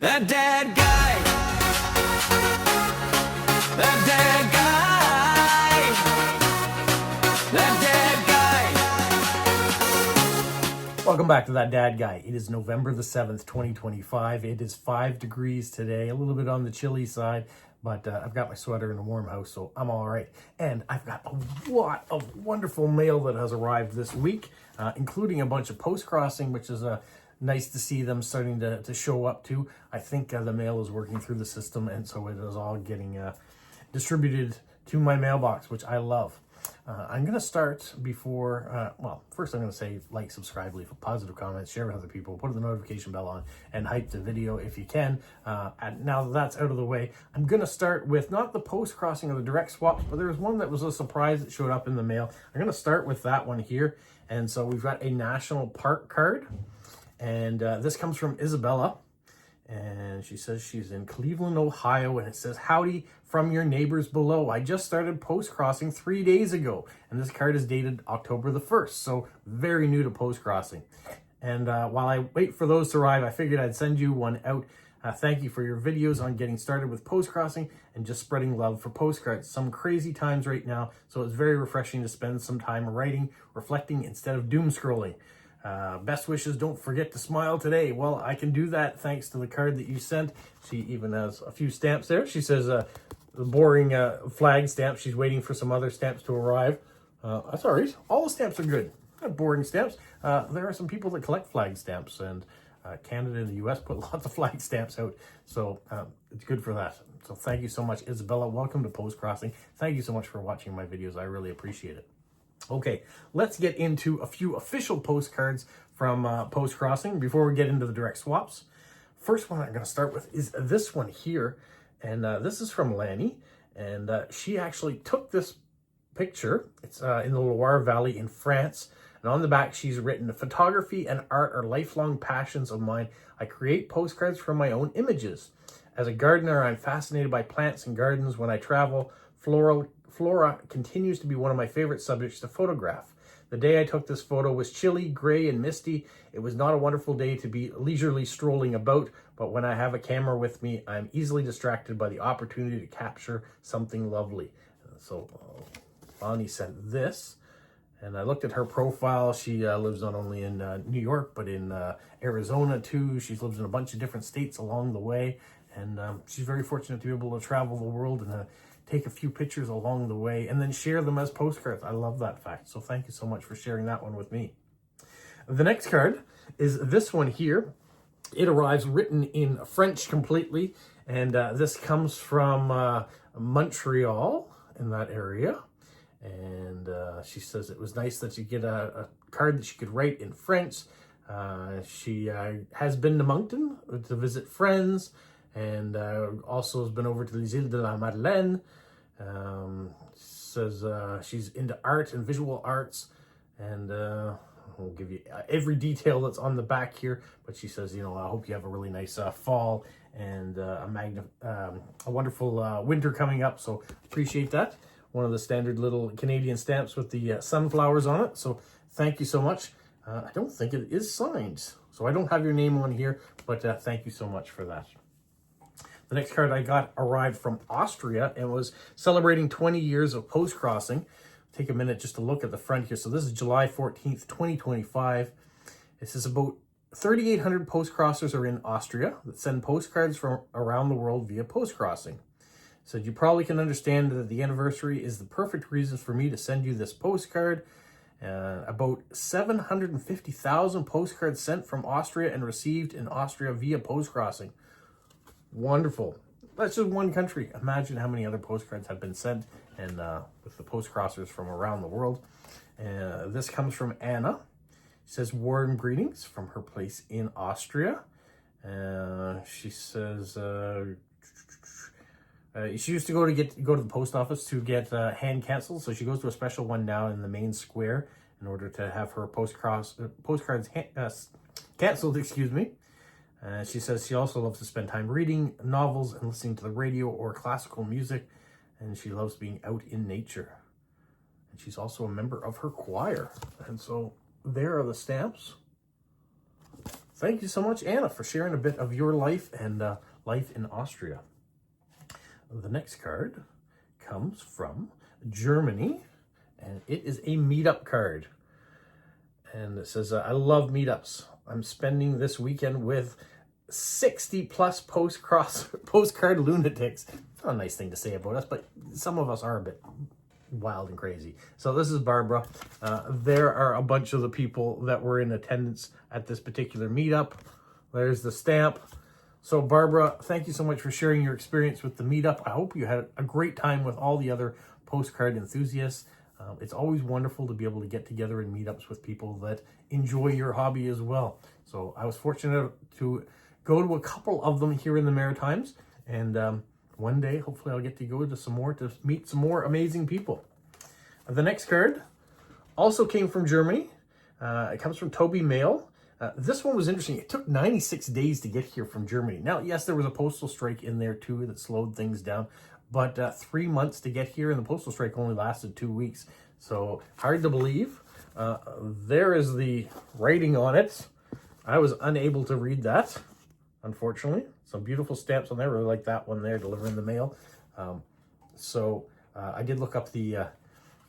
That dead guy. That dead guy. That dead guy. Welcome back to That Dad Guy. It is November the 7th, 2025. It is 5 degrees today, a little bit on the chilly side, but I've got my sweater in a warm house, so I'm all right. And I've got a lot of wonderful mail that has arrived this week, including a bunch of Postcrossing, which is nice to see them starting to show up too. I think the mail is working through the system, and so it is all getting distributed to my mailbox, which I love. I'm going to start before, first I'm going to say like, subscribe, leave a positive comment, share with other people, put the notification bell on, and hype the video if you can. And now that that's out of the way, I'm going to start with not the post-crossing or the direct swaps, but there was one that was a surprise that showed up in the mail. I'm going to start with that one here. And so we've got a national park card. And this comes from Isabella, and she says she's in Cleveland, Ohio, and it says, "Howdy from your neighbors below. I just started post-crossing 3 days ago," and this card is dated October the 1st, so very new to post-crossing. And while I wait for those to arrive, I figured I'd send you one out. Thank you for your videos on getting started with post-crossing and just spreading love for postcards. Some crazy times right now, so it's very refreshing to spend some time writing, reflecting, instead of doom scrolling. Best wishes, don't forget to smile today. Well, I can do that thanks to the card that you sent. She even has a few stamps there. She says the boring flag stamp. She's waiting for some other stamps to arrive. That's all right. All the stamps are good. Not boring stamps. There are some people that collect flag stamps, and Canada and the US put lots of flag stamps out. So it's good for that. So thank you so much, Isabella. Welcome to Postcrossing. Thank you so much for watching my videos. I really appreciate it. Okay, let's get into a few official postcards from Postcrossing before we get into the direct swaps. First one I'm going to start with is this one here, and this is from Lanny, and she actually took this picture. It's in the Loire Valley in France, and on the back she's written, "Photography and art are lifelong passions of mine. I create postcards from my own images. As a gardener, I'm fascinated by plants and gardens. When I travel, Flora continues to be one of my favorite subjects to photograph. The day I took this photo was chilly, gray, and misty. It was not a wonderful day to be leisurely strolling about, but when I have a camera with me, I'm easily distracted by the opportunity to capture something lovely." So Bonnie sent this, and I looked at her profile. She lives not only in New York, but in Arizona too. She lives in a bunch of different states along the way, and she's very fortunate to be able to travel the world and take a few pictures along the way and then share them as postcards. I love that fact. So thank you so much for sharing that one with me. The next card is this one here. It arrives written in French completely, and this comes from Montreal, in that area. And she says it was nice that you get a card that she could write in French. She has been to Moncton to visit friends, and also has been over to les Îles de la Madeleine. Says she's into art and visual arts, and I'll give you every detail that's on the back here, but she says, I hope you have a really nice fall and a wonderful winter coming up, so appreciate that. One of the standard little Canadian stamps with the sunflowers on it, so thank you so much. I don't think it is signed, so I don't have your name on here, but thank you so much for that. The next card I got arrived from Austria and was celebrating 20 years of postcrossing. Take a minute just to look at the front here. So this is July 14th, 2025. It says about 3,800 postcrossers are in Austria that send postcards from around the world via postcrossing. So you probably can understand that the anniversary is the perfect reason for me to send you this postcard. About 750,000 postcards sent from Austria and received in Austria via postcrossing. Wonderful. That's just one country. Imagine how many other postcards have been sent, and with the postcrossers from around the world. This comes from Anna. She says, "Warm greetings from her place in Austria." She says she used to go to the post office to get hand cancelled, so she goes to a special one now in the main square in order to have her postcards canceled. Excuse me. She says she also loves to spend time reading novels and listening to the radio or classical music, and she loves being out in nature. And she's also a member of her choir. And so there are the stamps. thank you so much, Anna, for sharing a bit of your life and life in Austria. The next card comes from Germany, and it is a meetup card. And it says, I love meetups. I'm spending this weekend with 60 plus postcard lunatics. It's not a nice thing to say about us, but some of us are a bit wild and crazy. So this is Barbara. There are a bunch of the people that were in attendance at this particular meetup. There's the stamp. So Barbara, thank you so much for sharing your experience with the meetup. I hope you had a great time with all the other postcard enthusiasts. It's always wonderful to be able to get together in meetups with people that enjoy your hobby as well. So I was fortunate to go to a couple of them here in the Maritimes, and one day, hopefully I'll get to go to some more to meet some more amazing people. The next card also came from Germany. It comes from Toby Mail. This one was interesting. It took 96 days to get here from Germany. Now, yes, there was a postal strike in there too that slowed things down, but 3 months to get here, and the postal strike only lasted 2 weeks. So hard to believe. There is the writing on it. I was unable to read that, unfortunately. Some beautiful stamps on there. Really like that one there, delivering the mail. I did look up the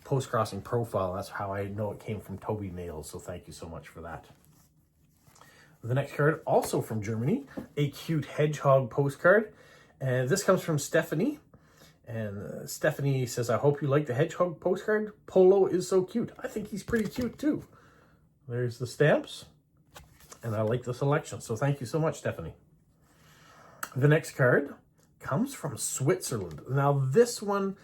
Postcrossing profile. That's how I know it came from Toby Mail. So thank you so much for that. The next card, also from Germany, a cute hedgehog postcard. And this comes from Stephanie. And Stephanie says, I hope you like the hedgehog postcard. Polo is so cute. I think he's pretty cute too. There's the stamps. And I like the selection. So thank you so much, Stephanie. The next card comes from Switzerland. Now this one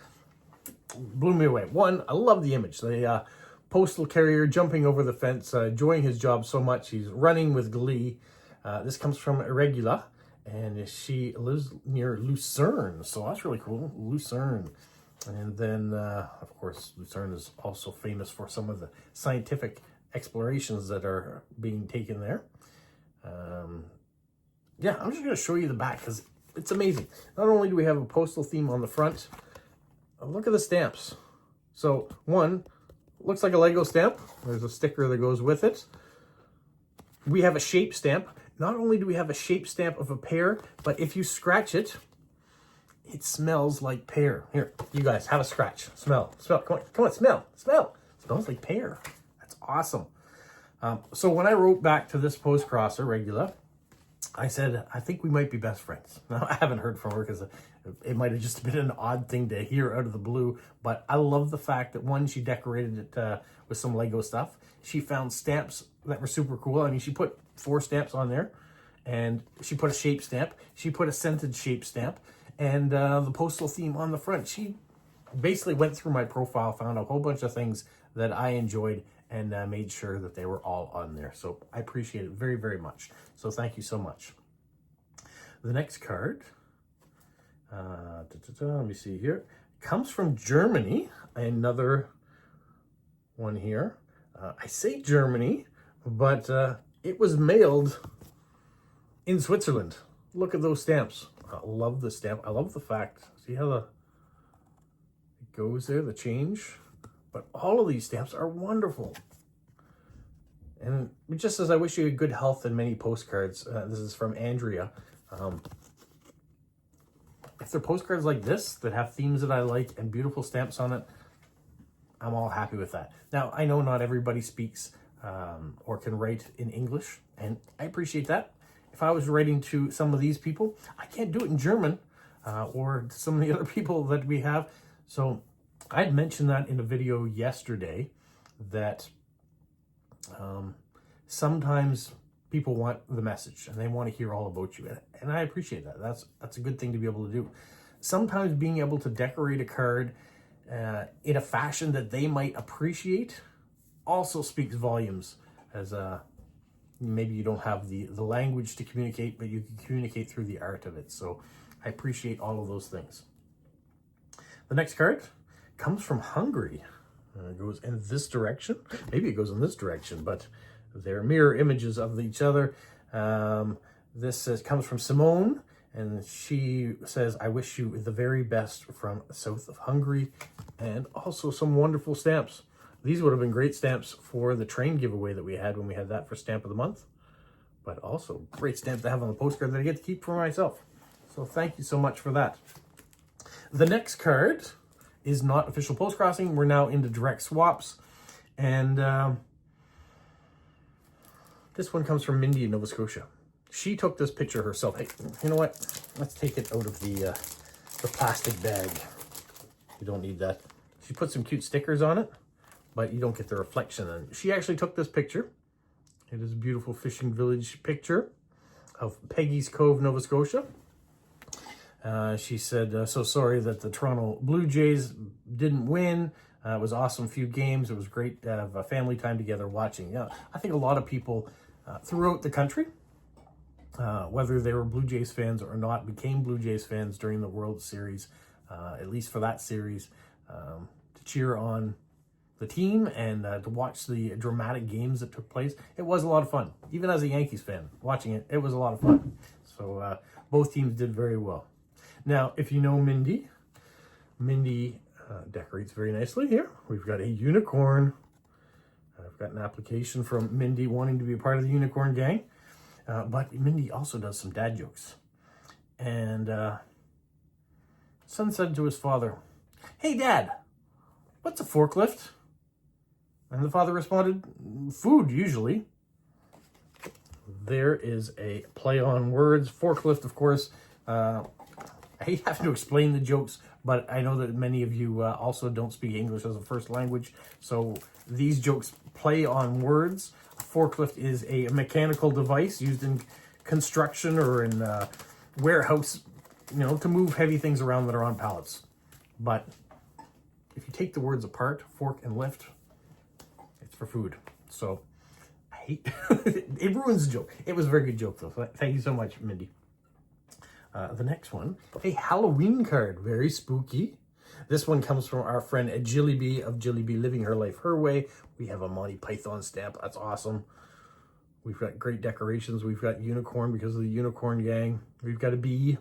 blew me away. One, I love the image. The postal carrier jumping over the fence, enjoying his job so much. He's running with glee. This comes from Regula, and she lives near Lucerne. So that's really cool, Lucerne. And then, of course, Lucerne is also famous for some of the scientific explorations that are being taken there. Yeah, I'm just going to show you the back because it's amazing. Not only do we have a postal theme on the front, look at the stamps. So one, looks like a Lego stamp. There's a sticker that goes with it. We have a shape stamp. Not only do we have a shape stamp of a pear, but if you scratch it, it smells like pear. Here, you guys, have a scratch. Smell. Come on, smell. It smells like pear. That's awesome. So when I wrote back to this postcrosser, Regula, I said, I think we might be best friends. Now, I haven't heard from her because it might have just been an odd thing to hear out of the blue, but I love the fact that, one, she decorated it with some Lego stuff. She found stamps that were super cool. I mean, she put 4 stamps on there, and she put a shape stamp. She put a scented shape stamp, and the postal theme on the front. She basically went through my profile, found a whole bunch of things that I enjoyed, and made sure that they were all on there. So I appreciate it very, very much. So thank you so much. The next card, let me see here, comes from Germany. Another one here. I say Germany, but it was mailed in Switzerland. Look at those stamps. I love the stamp. I love the fact, see how it goes there, the change? But all of these stamps are wonderful. And it just says, I wish you good health and many postcards. This is from Andrea. If they're postcards like this that have themes that I like and beautiful stamps on it, I'm all happy with that. Now, I know not everybody speaks or can write in English, and I appreciate that. If I was writing to some of these people, I can't do it in German or some of the other people that we have. So I'd mentioned that in a video yesterday that sometimes people want the message and they want to hear all about you. And I appreciate that. That's a good thing to be able to do. Sometimes being able to decorate a card in a fashion that they might appreciate also speaks volumes, as maybe you don't have the language to communicate, but you can communicate through the art of it. So I appreciate all of those things. The next card comes from Hungary. It goes in this direction. Maybe it goes in this direction, but they're mirror images of each other. This comes from Simone, and she says, I wish you the very best from south of Hungary, and also some wonderful stamps. These would have been great stamps for the train giveaway that we had when we had that for Stamp of the Month. but also great stamp to have on the postcard that I get to keep for myself. So thank you so much for that. The next card is not official Postcrossing. We're now into direct swaps. And this one comes from Mindy in Nova Scotia. She took this picture herself. Hey, you know what? Let's take it out of the plastic bag. You don't need that. She put some cute stickers on it, but you don't get the reflection. And she actually took this picture. It is a beautiful fishing village picture of Peggy's Cove, Nova Scotia. She said, so sorry that the Toronto Blue Jays didn't win. It was awesome few games. It was great to have a family time together watching. Yeah, I think a lot of people throughout the country, whether they were Blue Jays fans or not, became Blue Jays fans during the World Series, at least for that series, to cheer on the team and to watch the dramatic games that took place. It was a lot of fun. Even as a Yankees fan, watching it, it was a lot of fun. So both teams did very well. Now, if you know Mindy, Mindy decorates very nicely here. We've got a unicorn. I've got an application from Mindy wanting to be a part of the unicorn gang. But Mindy also does some dad jokes. And son said to his father, "Hey, Dad, what's a forklift?" And the father responded, "Food, usually." There is a play on words. Forklift, of course. I have to explain the jokes, but I know that many of you also don't speak English as a first language. So these jokes play on words. A forklift is a mechanical device used in construction or in warehouse, to move heavy things around that are on pallets. But if you take the words apart, fork and lift, it's for food. So I hate it ruins the joke. It was a very good joke, though. Thank you so much, Mindy. The next one, a Halloween card, very spooky. This one comes from our friend Jilly of Jilly Living Her Life Her Way. We have a Monty Python stamp. That's awesome. We've got great decorations. We've got unicorn because of the unicorn gang. We've got a bee.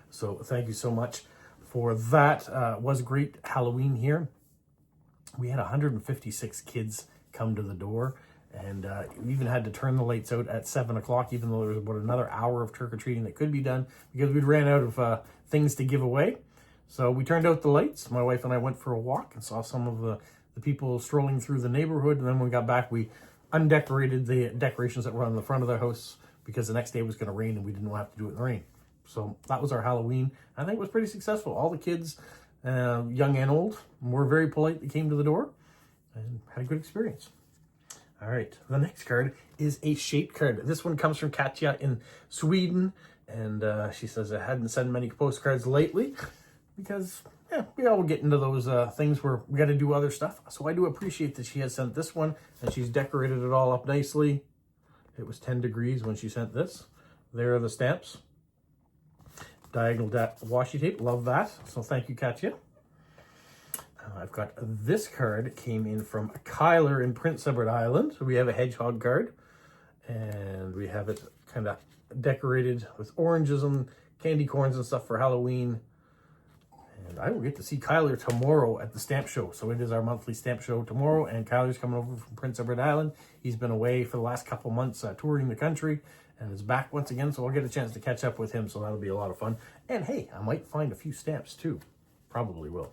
So thank you so much for that. Was a great Halloween here. We had 156 kids come to the door. And we even had to turn the lights out at 7 o'clock, even though there was about another hour of trick-or-treating that could be done because we ran out of things to give away. So we turned out the lights. My wife and I went for a walk and saw some of the people strolling through the neighborhood. And then when we got back, we undecorated the decorations that were on the front of the house because the next day was going to rain and we didn't have to do it in the rain. So that was our Halloween. I think it was pretty successful. All the kids, young and old, were very polite. They came to the door and had a good experience. All right, the next card is a shaped card. This one comes from Katja in Sweden, and she says, I hadn't sent many postcards lately because, we all get into those things where we got to do other stuff. So I do appreciate that she has sent this one, and she's decorated it all up nicely. It was 10 degrees when she sent this. There are the stamps. Diagonal washi tape, love that. So thank you, Katja. I've got this card, came in from Kyler in Prince Edward Island. So we have a hedgehog card, and we have it kind of decorated with oranges and candy corns and stuff for Halloween. And I will get to see Kyler tomorrow at the stamp show. So it is our monthly stamp show tomorrow, and Kyler's coming over from Prince Edward Island. He's been away for the last couple months touring the country and is back once again. So I'll get a chance to catch up with him. So that'll be a lot of fun. And hey, I might find a few stamps too. Probably will.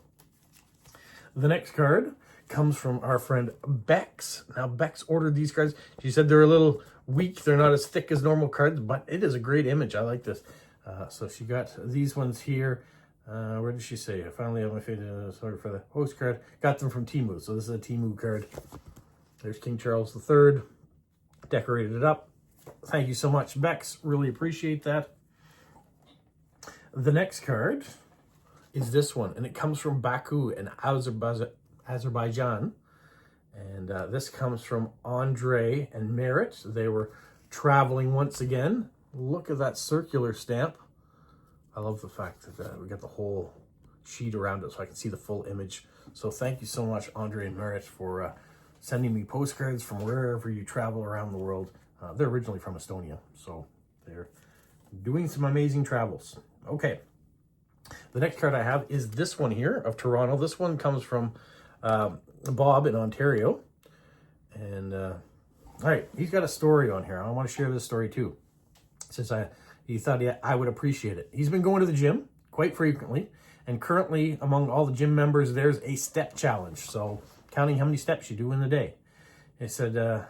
The next card comes from our friend Bex. Now, Bex ordered these cards. She said they're a little weak. They're not as thick as normal cards, but it is a great image. I like this. So she got these ones here. Where did she say? I finally have my favorite, sorry for the postcard. Got them from Temu. So this is a Temu card. There's King Charles III. Decorated it up. Thank you so much, Bex. Really appreciate that. The next card is this one, and it comes from Baku in Azerbaijan. And this comes from Andre and Merritt. They were traveling once again. Look at that circular stamp. I love the fact that we got the whole sheet around it so I can see the full image. So thank you so much, Andre and Merritt, for sending me postcards from wherever you travel around the world. They're originally from Estonia, so they're doing some amazing travels. Okay. The next card I have is this one here of Toronto. This one comes from Bob in Ontario. And All right, he's got a story on here. I want to share this story too. Since he thought I would appreciate it. He's been going to the gym quite frequently, and currently among all the gym members, there's a step challenge. So counting how many steps you do in the day. He said,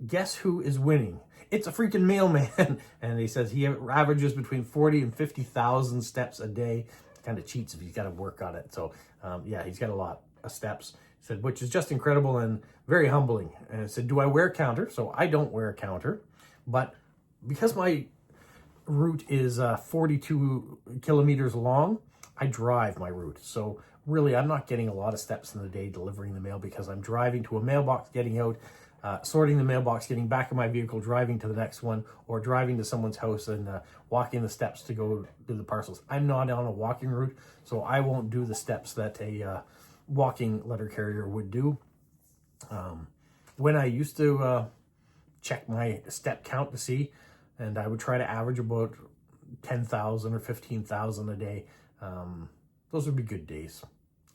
guess who is winning? It's a freaking mailman. And he says he averages between 40 and 50,000 steps a day. Kind of cheats if he's got to work on it. So yeah, he's got a lot of steps. He said, which is just incredible and very humbling. And I said, do I wear a counter? So I don't wear a counter, but because my route is 42 kilometers long, I drive my route. So really, I'm not getting a lot of steps in the day delivering the mail because I'm driving to a mailbox, getting out, sorting the mailbox, getting back in my vehicle, driving to the next one, or driving to someone's house and walking the steps to go do the parcels. I'm not on a walking route, so I won't do the steps that a walking letter carrier would do. When I used to check my step count to see, and I would try to average about 10,000 or 15,000 a day. Those would be good days.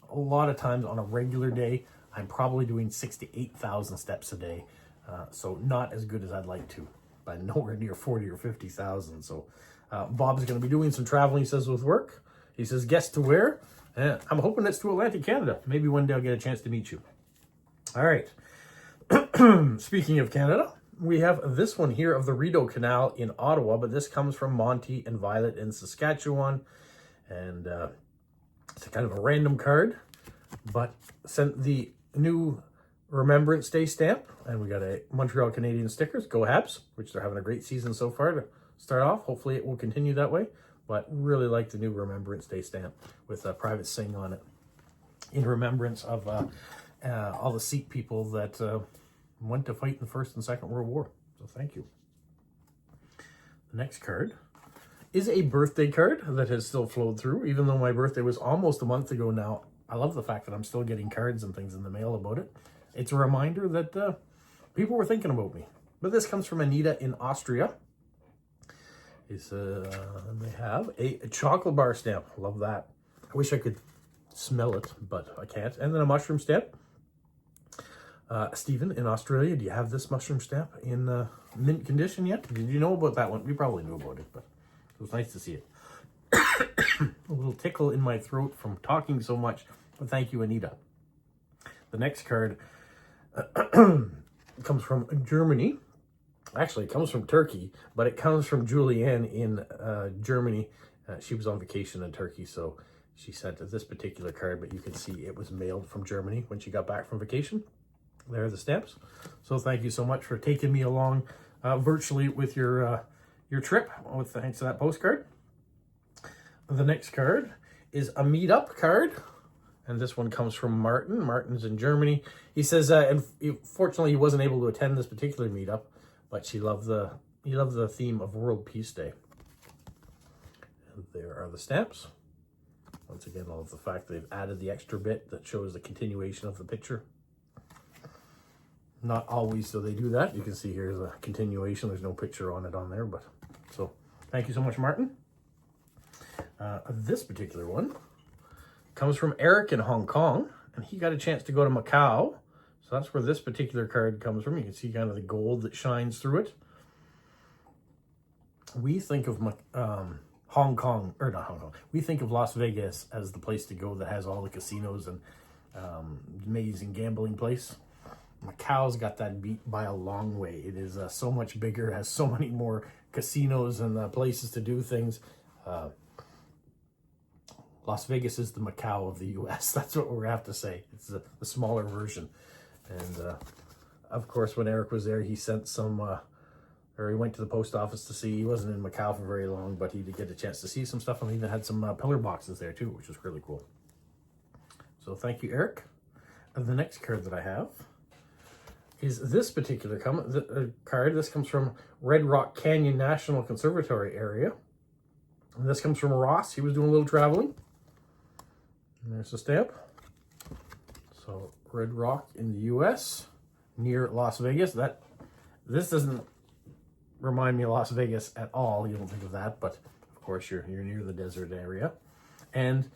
A lot of times on a regular day, I'm probably doing 6 to 8,000 steps a day. So not as good as I'd like to, but nowhere near 40 or 50,000. So Bob's going to be doing some traveling, he says, with work. He says, guess to where? I'm hoping it's to Atlantic Canada. Maybe one day I'll get a chance to meet you. All right. Speaking of Canada, we have this one here of the Rideau Canal in Ottawa, but this comes from Monty and Violet in Saskatchewan. And it's a kind of a random card, but sent the new Remembrance Day stamp. And we got a Montreal Canadiens stickers, Go Habs, which they're having a great season so far to start off. Hopefully it will continue that way. But really like the new Remembrance Day stamp with a private sing on it in remembrance of all the Sikh people that went to fight in the First and Second World War. So thank you. The next card is a birthday card that has still flowed through, even though my birthday was almost a month ago now. I love the fact that I'm still getting cards and things in the mail about it. It's a reminder that people were thinking about me. But this comes from Anita in Austria. They have a chocolate bar stamp. Love that. I wish I could smell it, but I can't. And then a mushroom stamp. Stephen in Australia, do you have this mushroom stamp in mint condition yet? Did you know about that one? We probably knew about it, but it was nice to see it. A little tickle in my throat from talking so much, but thank you, Anita. The next card comes from Germany. Actually, it comes from Turkey, but it comes from Julianne in Germany. She was on vacation in Turkey, so she sent this particular card, but you can see it was mailed from Germany when she got back from vacation. There are the stamps. So thank you so much for taking me along virtually with your trip. With thanks to that postcard. The next card is a meetup card, and this one comes from Martin. Martin's in Germany. He says, fortunately, he wasn't able to attend this particular meetup, but he loved the theme of World Peace Day. And there are the stamps. Once again, I love the fact they've added the extra bit that shows the continuation of the picture. Not always do they do that. You can see here's a continuation. There's no picture on it on there, but so thank you so much, Martin. This particular one comes from Eric in Hong Kong, and he got a chance to go to Macau. So that's where this particular card comes from. You can see kind of the gold that shines through it. We think of Hong Kong, or not Hong Kong, we think of Las Vegas as the place to go that has all the casinos and amazing gambling place. Macau's got that beat by a long way. It is so much bigger, has so many more casinos and places to do things. Las Vegas is the Macau of the U.S. That's what we're going to have to say. It's the smaller version. And of course, when Eric was there, he sent some, or he went to the post office to see. He wasn't in Macau for very long, but he did get a chance to see some stuff, and he even had some pillar boxes there too, which was really cool. So thank you, Eric. And the next card that I have is this particular card. This comes from Red Rock Canyon National Conservatory area. And this comes from Ross. He was doing a little traveling. And there's the stamp. So Red Rock in the U.S. near Las Vegas. This doesn't remind me of Las Vegas at all. You don't think of that, but of course you're near the desert area. And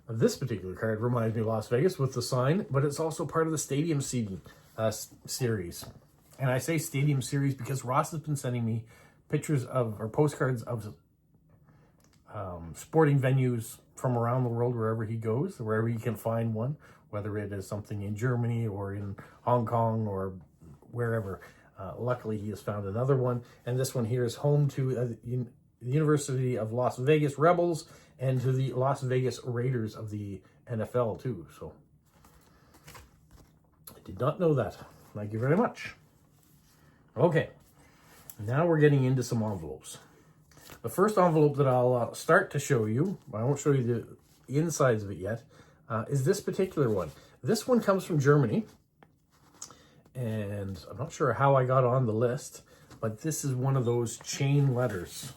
this particular card reminds me of Las Vegas with the sign, but it's also part of the stadium seating series. And I say stadium series because Ross has been sending me pictures of, or postcards of sporting venues from around the world, wherever he goes, wherever he can find one, whether it is something in Germany or in Hong Kong or wherever. Luckily, he has found another one. And this one here is home to the University of Las Vegas Rebels and to the Las Vegas Raiders of the NFL too. So I did not know that. Thank you very much. Okay, now we're getting into some envelopes. The first envelope that I'll start to show you, I won't show you the insides of it yet, is this particular one. This one comes from Germany, and I'm not sure how I got on the list, but this is one of those chain letters.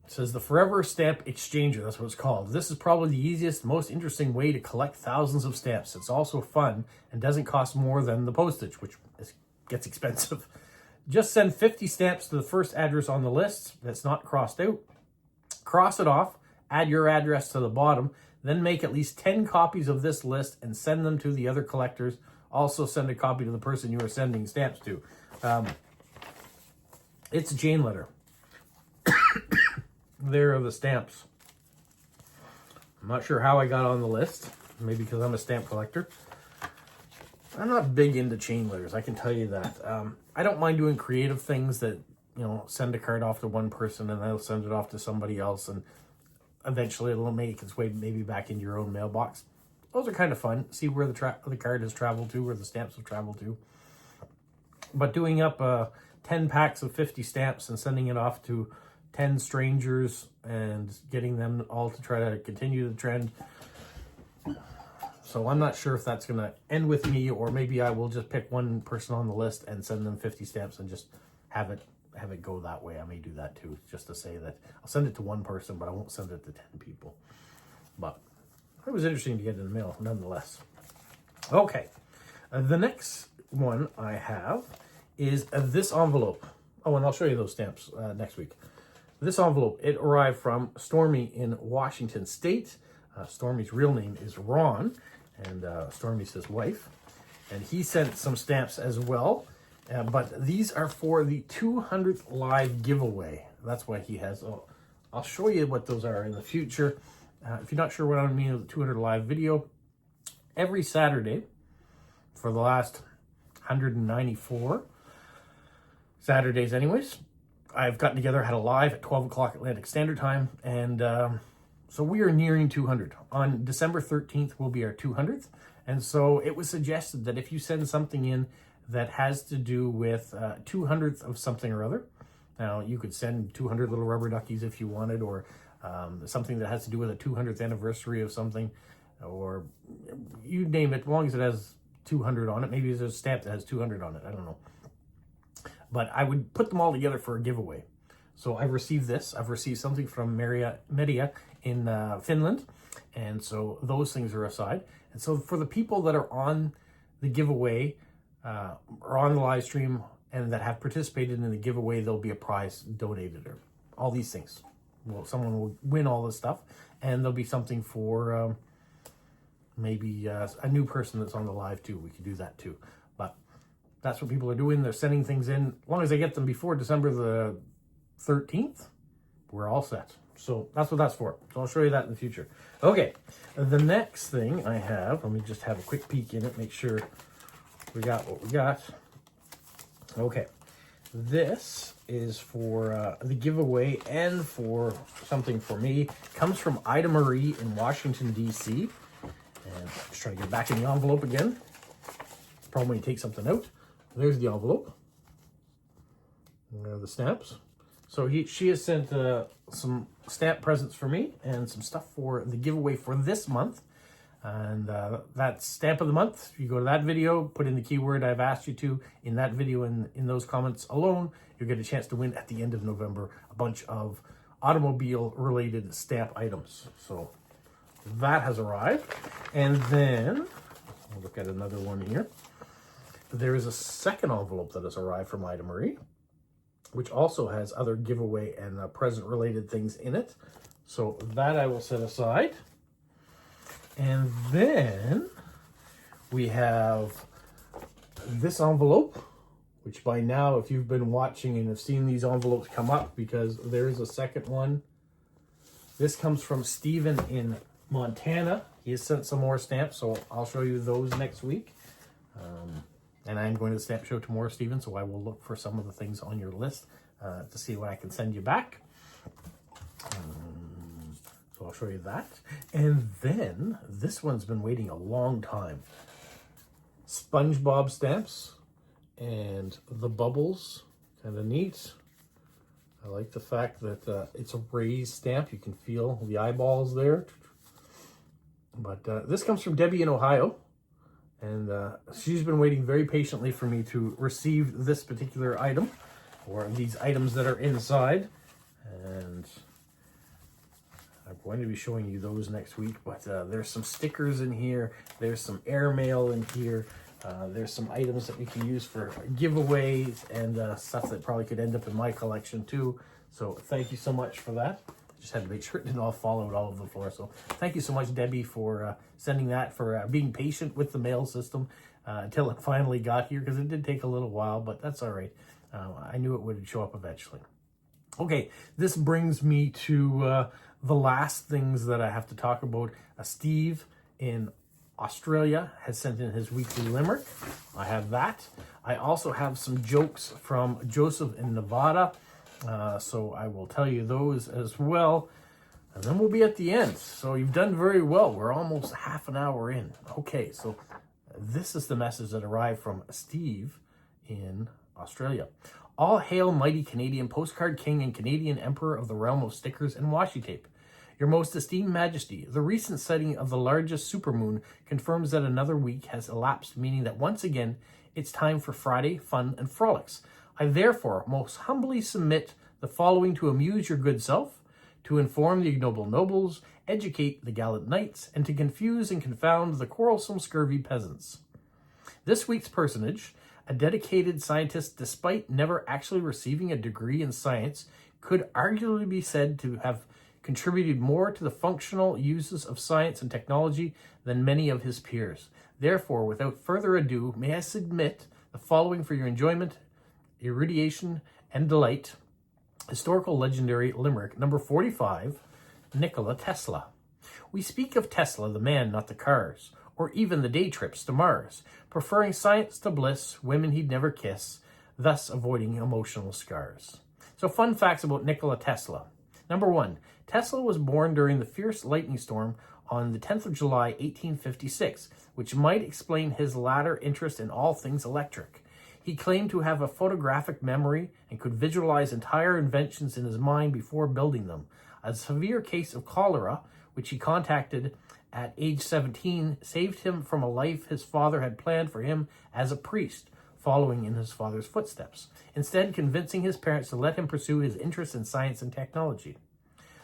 It says the Forever Stamp Exchanger, that's what it's called. This is probably the easiest, most interesting way to collect thousands of stamps. It's also fun and doesn't cost more than the postage, which gets expensive. Just send 50 stamps to the first address on the list that's not crossed out. Cross it off, add your address to the bottom, then make at least 10 copies of this list and send them to the other collectors. Also send a copy to the person you are sending stamps to. It's a chain letter. There are the stamps. I'm not sure how I got on the list. Maybe because I'm a stamp collector. I'm not big into chain letters, I can tell you that. I don't mind doing creative things that, you know, send a card off to one person and they'll send it off to somebody else, and eventually it'll make its way maybe back into your own mailbox. Those are kind of fun. See where the card has traveled to, where the stamps have traveled to. But doing up 10 packs of 50 stamps and sending it off to 10 strangers and getting them all to try to continue the trend. So I'm not sure if that's going to end with me, or maybe I will just pick one person on the list and send them 50 stamps and just have it go that way. I may do that too, just to say that I'll send it to one person, but I won't send it to 10 people. But it was interesting to get in the mail nonetheless. Okay, the next one I have is this envelope. Oh, and I'll show you those stamps next week. This envelope, it arrived from Stormy in Washington State. Stormy's real name is Ron, and Stormy's his wife. And he sent some stamps as well, but these are for the 200th live giveaway. That's why he has. I'll show you what those are in the future. If you're not sure what I mean with the 200 live video, every Saturday for the last 194 Saturdays anyways, I've gotten together, had a live at 12 o'clock Atlantic Standard Time, and so we are nearing 200. On December 13th will be our 200th, and so it was suggested that if you send something in that has to do with 200th of something or other, now you could send 200 little rubber duckies if you wanted, or something that has to do with a 200th anniversary of something, or you name it, as long as it has 200 on it. Maybe there's a stamp that has 200 on it, I don't know. But I would put them all together for a giveaway. So I've received this. I've received something from Media in Finland. And so those things are aside. And so for the people that are on the giveaway, or on the live stream, and that have participated in the giveaway, there'll be a prize donated, or all these things. Well, someone will win all this stuff, and there'll be something for maybe a new person that's on the live too. We could do that too. But that's what people are doing. They're sending things in. As long as they get them before December the 13th, we're all set. So that's what that's for. So I'll show you that in the future. Okay, the next thing I have, let me just have a quick peek in it, make sure we got what we got. Okay, this is for the giveaway and for something for me. Comes from Ida Marie in Washington, D.C. And I'm just trying to get it back in the envelope again. Problem when you take something out. There's the envelope. There are the stamps. So she has sent some stamp presents for me and some stuff for the giveaway for this month. And that's stamp of the month. If you go to that video, put in the keyword I've asked you to in that video, and in those comments alone, you'll get a chance to win at the end of November a bunch of automobile-related stamp items. So that has arrived. And then, I'll look at another one here. There is a second envelope that has arrived from Ida Marie, which also has other giveaway and present-related things in it. So that I will set aside. And then We have this envelope, which by now, if you've been watching and have seen these envelopes come up, because there is a second one. This comes from Stephen in Montana. He has sent some more stamps, so I'll show you those next week. And I'm going to the stamp show tomorrow, Stephen, so I will look for some of the things on your list to see what I can send you back. So I'll show you that. And then this one's been waiting a long time. SpongeBob stamps and the bubbles, kind of neat. I like the fact that it's a raised stamp. You can feel the eyeballs there. But this comes from Debbie in Ohio. And she's been waiting very patiently for me to receive this particular item, or these items that are inside. And I'm going to be showing you those next week. But there's some stickers in here. There's some airmail in here. There's some items that we can use for giveaways and stuff that probably could end up in my collection too. So thank you so much for that. Just had to make sure it didn't all fall out all over the floor. So thank you so much, Debbie, for sending that, for being patient with the mail system until it finally got here, because it did take a little while, but that's all right. I knew it would show up eventually. Okay, this brings me to the last things that I have to talk about. Steve in Australia has sent in his weekly limerick. I have that. I also have some jokes from Joseph in Nevada. So I will tell you those as well. And then we'll be at the end. So you've done very well. We're almost half an hour in. Okay, so this is the message that arrived from Steve in Australia. All hail mighty Canadian postcard king and Canadian emperor of the realm of stickers and washi tape. Your most esteemed majesty, the recent sighting of the largest supermoon confirms that another week has elapsed, meaning that once again, it's time for Friday fun and frolics. I therefore most humbly submit the following to amuse your good self, to inform the ignoble nobles, educate the gallant knights, and to confuse and confound the quarrelsome scurvy peasants. This week's personage, a dedicated scientist despite never actually receiving a degree in science, could arguably be said to have contributed more to the functional uses of science and technology than many of his peers. Therefore, without further ado, may I submit the following for your enjoyment, erudition, and delight. Historical legendary limerick number 45, Nikola Tesla. We speak of Tesla, the man, not the cars, or even the day trips to Mars, preferring science to bliss, women he'd never kiss, thus avoiding emotional scars. So fun facts about Nikola Tesla. Number 1, Tesla was born during the fierce lightning storm on the 10th of July, 1856, which might explain his latter interest in all things electric. He claimed to have a photographic memory and could visualize entire inventions in his mind before building them. A severe case of cholera, which he contracted at age 17, saved him from a life his father had planned for him as a priest, following in his father's footsteps, instead convincing his parents to let him pursue his interest in science and technology.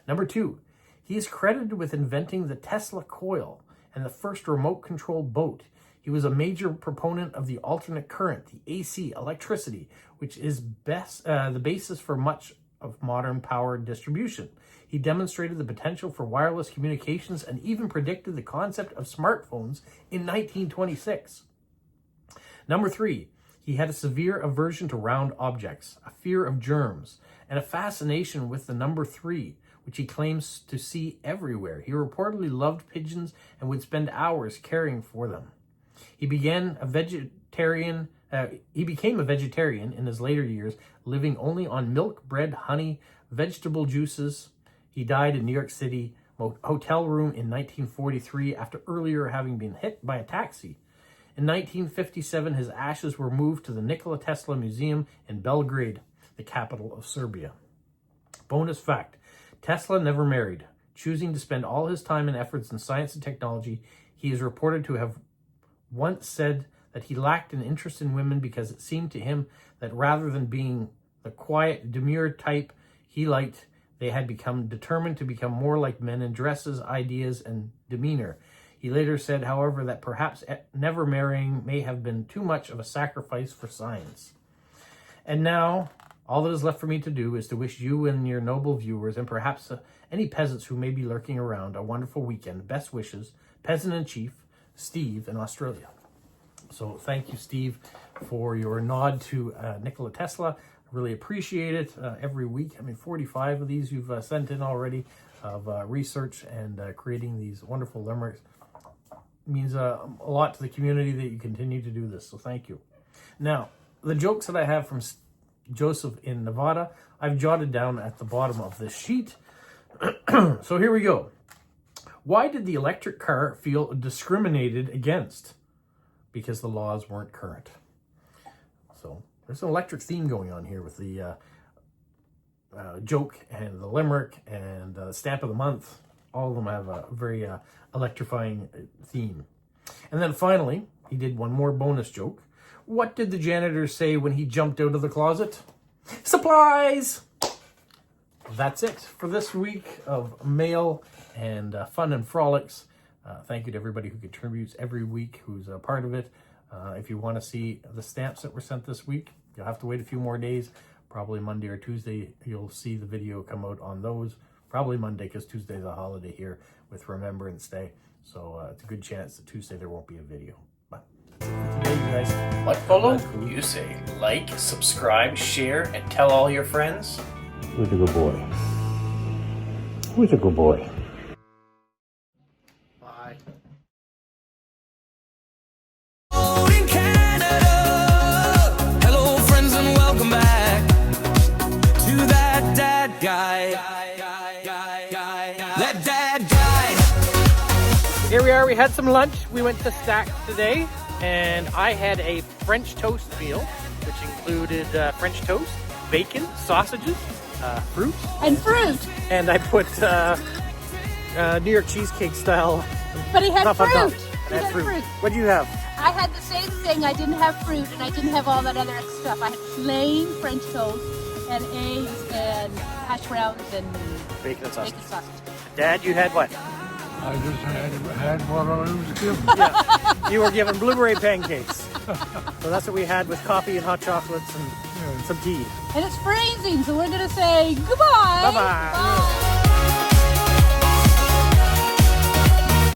Number 2, he is credited with inventing the Tesla coil and the first remote-controlled boat. He was a major proponent of the alternate current, the AC, electricity, which is the basis for much of modern power distribution. He demonstrated the potential for wireless communications and even predicted the concept of smartphones in 1926. Number 3, he had a severe aversion to round objects, a fear of germs, and a fascination with the number 3, which he claims to see everywhere. He reportedly loved pigeons and would spend hours caring for them. He became a vegetarian in his later years, living only on milk, bread, honey, vegetable juices. He died in New York City hotel room in 1943 after earlier having been hit by a taxi. In 1957, his ashes were moved to the Nikola Tesla Museum in Belgrade, the capital of Serbia. Bonus fact, Tesla never married. Choosing to spend all his time and efforts in science and technology, he is reported to have once said that he lacked an interest in women because it seemed to him that rather than being the quiet, demure type he liked, they had become determined to become more like men in dresses, ideas, and demeanor. He later said, however, that perhaps never marrying may have been too much of a sacrifice for science. And now, all that is left for me to do is to wish you and your noble viewers, and perhaps any peasants who may be lurking around, a wonderful weekend. Best wishes, Peasant-in-Chief, Steve in Australia. So thank you, Steve, for your nod to Nikola Tesla. I really appreciate it every week. I mean, 45 of these you've sent in already of research and creating these wonderful limericks. It means a lot to the community that you continue to do this, so thank you. Now, the jokes that I have from Joseph in Nevada, I've jotted down at the bottom of this sheet. So here we go. Why did the electric car feel discriminated against? Because the laws weren't current. So there's an electric theme going on here with the joke and the limerick and the stamp of the month. All of them have a very electrifying theme. And then finally, he did one more bonus joke. What did the janitor say when he jumped out of the closet? Supplies! That's it for this week of mail and fun and frolics. Thank you to everybody who contributes every week, who's a part of it. If you want to see the stamps that were sent this week, you'll have to wait a few more days. Probably Monday or Tuesday, you'll see the video come out on those. Probably Monday, because Tuesday's a holiday here with Remembrance Day. So it's a good chance that Tuesday there won't be a video. But for today, you guys, What, Polo? You say like, subscribe, share, and tell all your friends? who's a good boy? Who's a good boy? Bye. In Canada. Hello, friends, and welcome back to that dad guy. That dad guy. Here we are, we had some lunch. We went to Stack today, and I had a French toast meal, which included French toast, bacon, sausages, fruit. And fruit. And I put New York cheesecake style But he had stuff on top. fruit. And He I had had fruit. fruit. What do you have? I had the same thing. I didn't have fruit, and I didn't have all that other extra stuff. I had plain French toast and eggs and hash browns and Bacon and sausage. bacon sausage. Dad, you had what? I just had what I was given. You were given blueberry pancakes. So that's what we had with coffee and hot chocolates and some tea. And it's freezing, so we're going to say goodbye. Bye-bye. Bye.